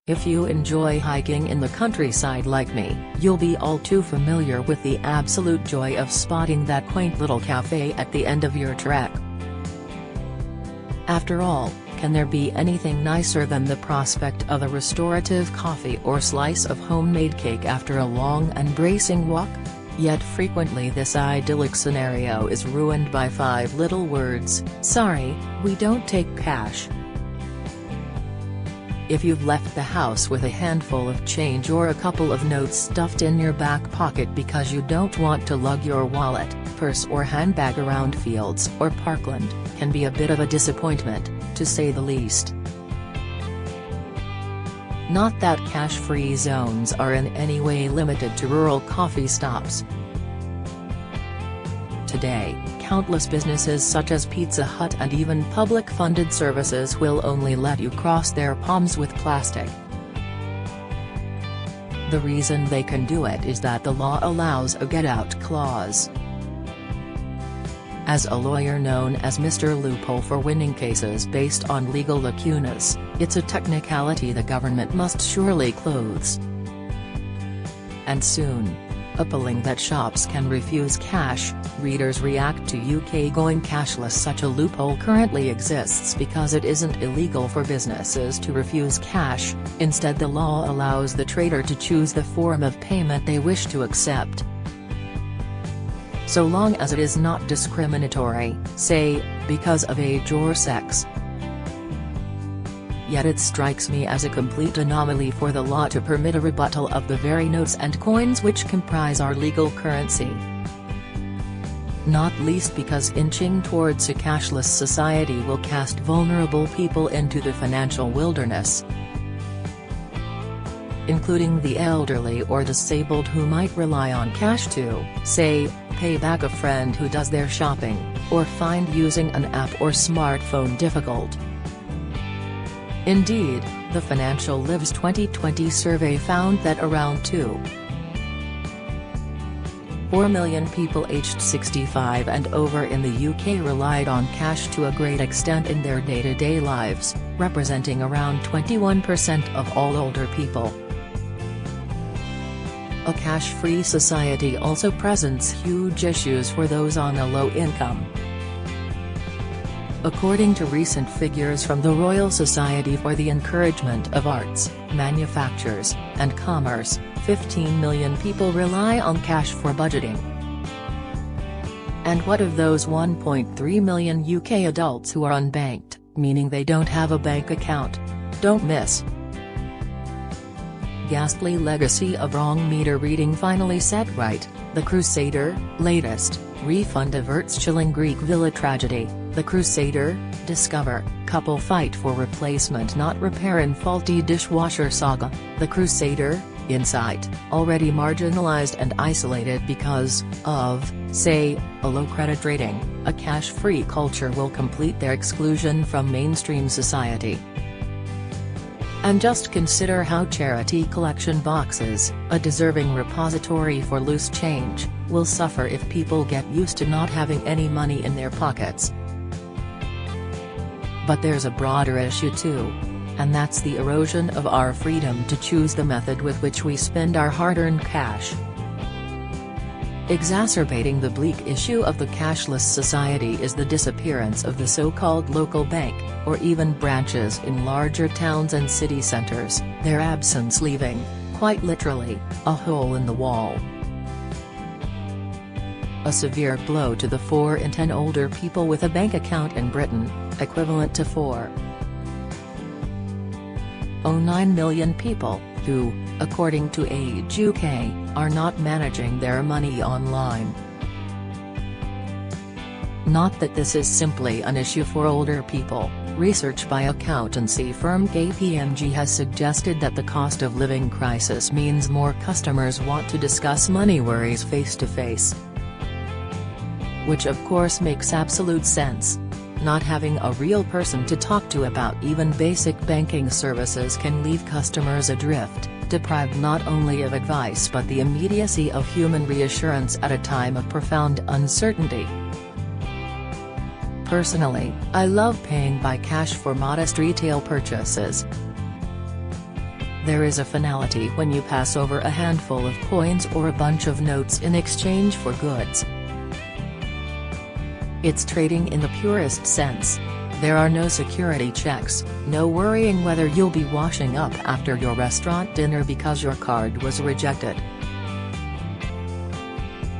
If you enjoy hiking in the countryside like me, you'll be all too familiar with the absolute joy of spotting that quaint little cafe at the end of your trek. After all, can there be anything nicer than the prospect of a restorative coffee or slice of homemade cake after a long and bracing walk? Yet frequently this idyllic scenario is ruined by 5 little words: "Sorry, we don't take cash." If you've left the house with a handful of change or a couple of notes stuffed in your back pocket because you don't want to lug your wallet, purse or handbag around fields or parkland, can be a bit of a disappointment, to say the least. Not that cash-free zones are in any way limited to rural coffee stops. Today, countless businesses such as Pizza Hut and even public-funded services will only let you cross their palms with plastic. The reason they can do it is that the law allows a get-out clause. As a lawyer known as Mr. Loophole for winning cases based on legal lacunas, it's a technicality the government must surely clothe. And soon. Appalling that shops can refuse cash, readers react to UK going cashless. Such a loophole currently exists because it isn't illegal for businesses to refuse cash. Instead, the law allows the trader to choose the form of payment they wish to accept, so long as it is not discriminatory, say, because of age or sex. Yet it strikes me as a complete anomaly for the law to permit a rebuttal of the very notes and coins which comprise our legal currency. Not least because inching towards a cashless society will cast vulnerable people into the financial wilderness, including the elderly or disabled who might rely on cash to, say, pay back a friend who does their shopping, or find using an app or smartphone difficult. Indeed, the Financial Lives 2020 survey found that around 2.4 million people aged 65 and over in the UK relied on cash to a great extent in their day-to-day lives, representing around 21% of all older people. A cash-free society also presents huge issues for those on a low income. According to recent figures from the Royal Society for the Encouragement of Arts, Manufactures, and Commerce, 15 million people rely on cash for budgeting. And what of those 1.3 million UK adults who are unbanked, meaning they don't have a bank account? Don't miss. Ghastly legacy of wrong meter reading finally set right. The Crusader, latest, refund averts chilling Greek villa tragedy. The Crusader, discover, couple fight for replacement not repair in faulty dishwasher saga. The Crusader, insight, already marginalized and isolated because of, say, a low credit rating, a cash-free culture will complete their exclusion from mainstream society. And just consider how charity collection boxes, a deserving repository for loose change, will suffer if people get used to not having any money in their pockets. But there's a broader issue too. And that's the erosion of our freedom to choose the method with which we spend our hard-earned cash. Exacerbating the bleak issue of the cashless society is the disappearance of the so-called local bank, or even branches in larger towns and city centers, their absence leaving, quite literally, a hole in the wall. A severe blow to the 4 in 10 older people with a bank account in Britain, equivalent to 4.09 million people, who, according to Age UK, are not managing their money online. Not that this is simply an issue for older people. Research by accountancy firm KPMG has suggested that the cost of living crisis means more customers want to discuss money worries face-to-face. Which of course makes absolute sense. Not having a real person to talk to about even basic banking services can leave customers adrift, deprived not only of advice but the immediacy of human reassurance at a time of profound uncertainty. Personally, I love paying by cash for modest retail purchases. There is a finality when you pass over a handful of coins or a bunch of notes in exchange for goods. It's trading in the purest sense. There are no security checks, no worrying whether you'll be washing up after your restaurant dinner because your card was rejected.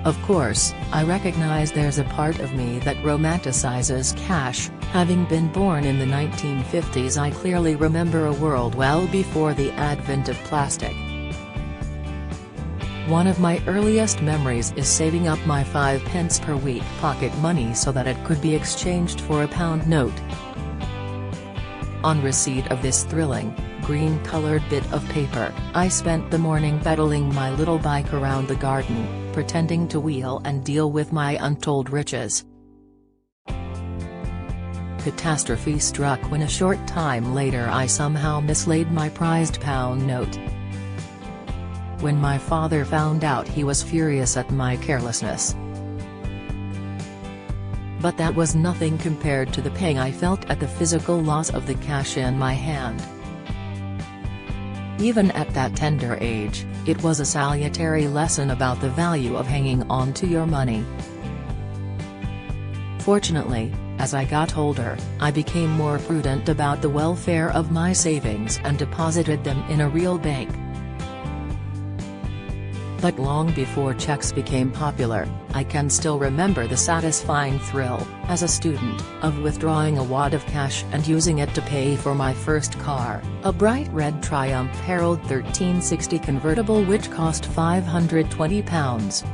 Of course, I recognize there's a part of me that romanticizes cash. Having been born in the 1950s, I clearly remember a world well before the advent of plastic. One of my earliest memories is saving up my 5 pence per week pocket money so that it could be exchanged for a pound note. On receipt of this thrilling, green-colored bit of paper, I spent the morning pedaling my little bike around the garden, pretending to wheel and deal with my untold riches. Catastrophe struck when a short time later I somehow mislaid my prized pound note. When my father found out, he was furious at my carelessness. But that was nothing compared to the pang I felt at the physical loss of the cash in my hand. Even at that tender age, it was a salutary lesson about the value of hanging on to your money. Fortunately, as I got older, I became more prudent about the welfare of my savings and deposited them in a real bank. But long before checks became popular, I can still remember the satisfying thrill, as a student, of withdrawing a wad of cash and using it to pay for my first car, a bright red Triumph Herald 1360 convertible which cost £520.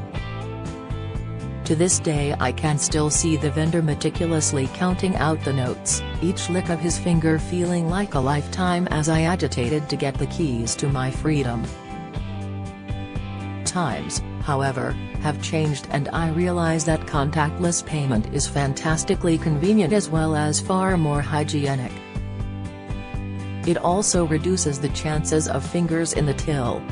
To this day I can still see the vendor meticulously counting out the notes, each lick of his finger feeling like a lifetime as I agitated to get the keys to my freedom. Times, however, have changed, and I realize that contactless payment is fantastically convenient as well as far more hygienic. It also reduces the chances of fingers in the till.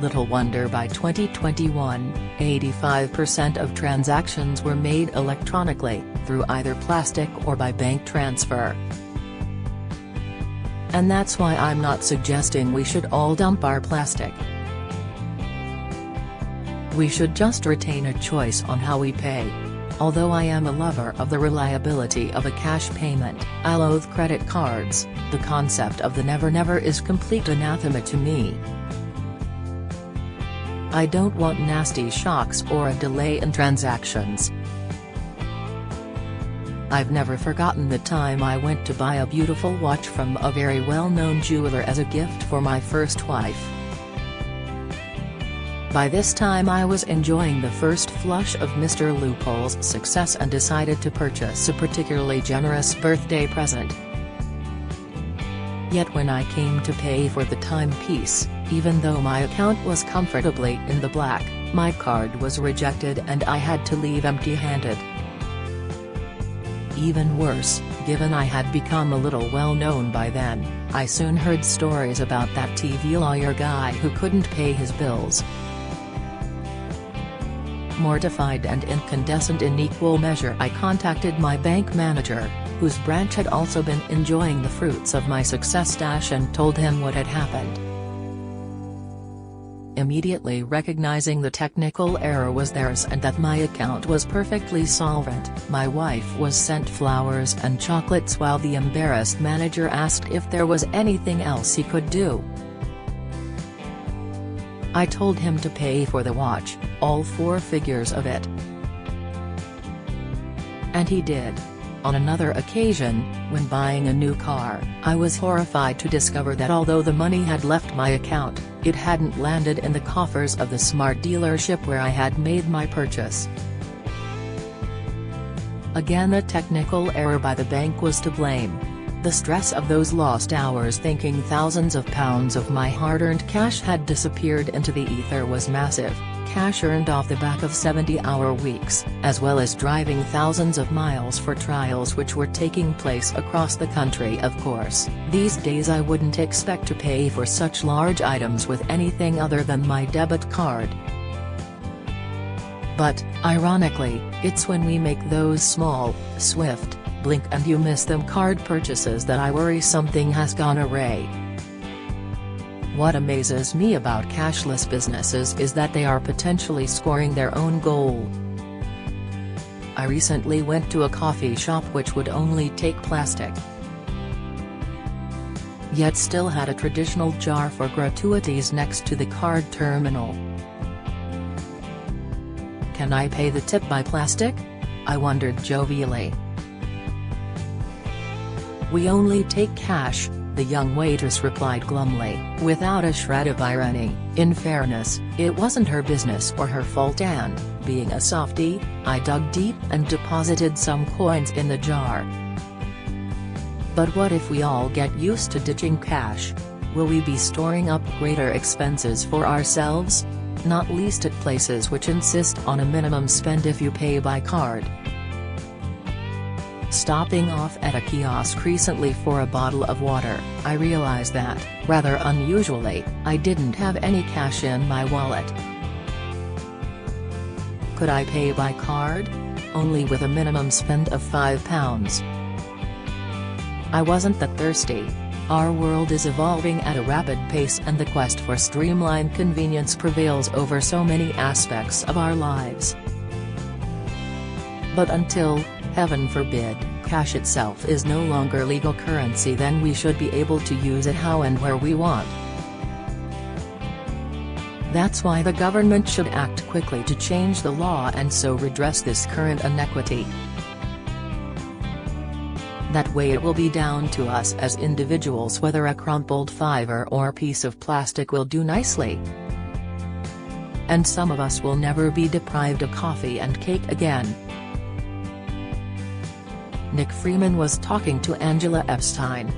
Little wonder by 2021, 85% of transactions were made electronically, through either plastic or by bank transfer. And that's why I'm not suggesting we should all dump our plastic. We should just retain a choice on how we pay. Although I am a lover of the reliability of a cash payment, I loathe credit cards. The concept of the never-never is complete anathema to me. I don't want nasty shocks or a delay in transactions. I've never forgotten the time I went to buy a beautiful watch from a very well-known jeweler as a gift for my first wife. By this time I was enjoying the first flush of Mr. Loophole's success and decided to purchase a particularly generous birthday present. Yet when I came to pay for the timepiece, even though my account was comfortably in the black, my card was rejected and I had to leave empty-handed. Even worse, given I had become a little well-known by then, I soon heard stories about that TV lawyer guy who couldn't pay his bills. Mortified and incandescent in equal measure, I contacted my bank manager, whose branch had also been enjoying the fruits of my success, and told him what had happened. Immediately recognizing the technical error was theirs and that my account was perfectly solvent, my wife was sent flowers and chocolates while the embarrassed manager asked if there was anything else he could do. I told him to pay for the watch, all 4 figures of it. And he did. On another occasion, when buying a new car, I was horrified to discover that although the money had left my account, it hadn't landed in the coffers of the smart dealership where I had made my purchase. Again, a technical error by the bank was to blame. The stress of those lost hours thinking thousands of pounds of my hard-earned cash had disappeared into the ether was massive. Cash earned off the back of 70-hour weeks, as well as driving thousands of miles for trials which were taking place across the country. Of course, these days I wouldn't expect to pay for such large items with anything other than my debit card. But, ironically, it's when we make those small, swift, blink and you miss them card purchases that I worry something has gone awry. What amazes me about cashless businesses is that they are potentially scoring their own goal. I recently went to a coffee shop which would only take plastic, yet still had a traditional jar for gratuities next to the card terminal. "Can I pay the tip by plastic?" I wondered jovially. "We only take cash," the young waitress replied glumly, without a shred of irony. In fairness, it wasn't her business or her fault, and, being a softie, I dug deep and deposited some coins in the jar. But what if we all get used to ditching cash? Will we be storing up greater expenses for ourselves? Not least at places which insist on a minimum spend if you pay by card. Stopping off at a kiosk recently for a bottle of water, I realized that, rather unusually, I didn't have any cash in my wallet. Could I pay by card? Only with a minimum spend of £5. I wasn't that thirsty. Our world is evolving at a rapid pace, and the quest for streamlined convenience prevails over so many aspects of our lives. But until, heaven forbid, cash itself is no longer legal currency, then we should be able to use it how and where we want. That's why the government should act quickly to change the law and so redress this current inequity. That way it will be down to us as individuals whether a crumpled fiver or piece of plastic will do nicely. And some of us will never be deprived of coffee and cake again. Nick Freeman was talking to Angela Epstein.